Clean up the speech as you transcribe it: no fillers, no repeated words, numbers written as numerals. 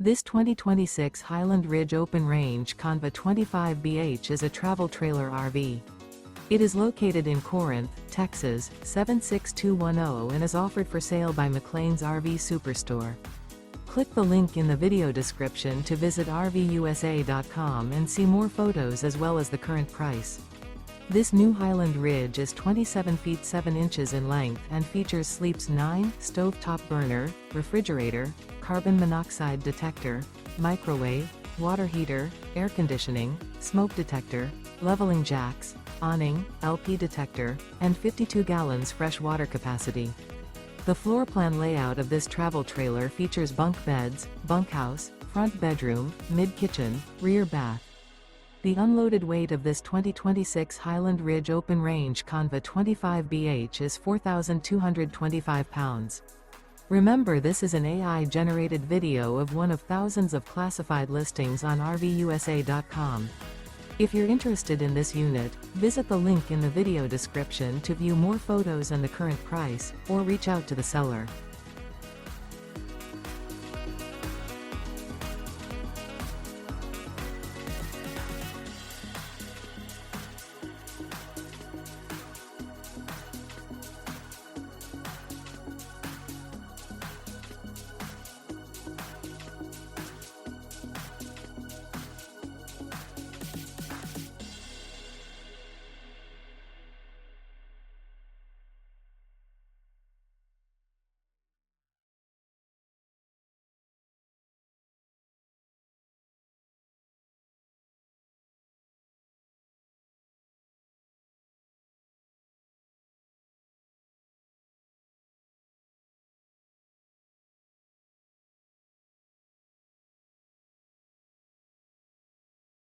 This 2026 Highland Ridge Open Range CONV 25BH is a travel trailer RV. It is located in Corinth, Texas, 76210 and is offered for sale by McClain's RV Superstore. Click the link in the video description to visit RVUSA.com and see more photos as well as the current price. This new Highland Ridge is 27 feet 7 inches in length and features sleeps 9, stovetop burner, refrigerator, carbon monoxide detector, microwave, water heater, air conditioning, smoke detector, leveling jacks, awning, LP detector, and 52 gallons fresh water capacity. The floor plan layout of this travel trailer features bunk beds, bunkhouse, front bedroom, mid-kitchen, rear bath. The unloaded weight of this 2026 Highland Ridge Open Range CONV 25BH is 4,225 pounds. Remember, this is an AI-generated video of one of thousands of classified listings on RVUSA.com. If you're interested in this unit, visit the link in the video description to view more photos and the current price, or reach out to the seller.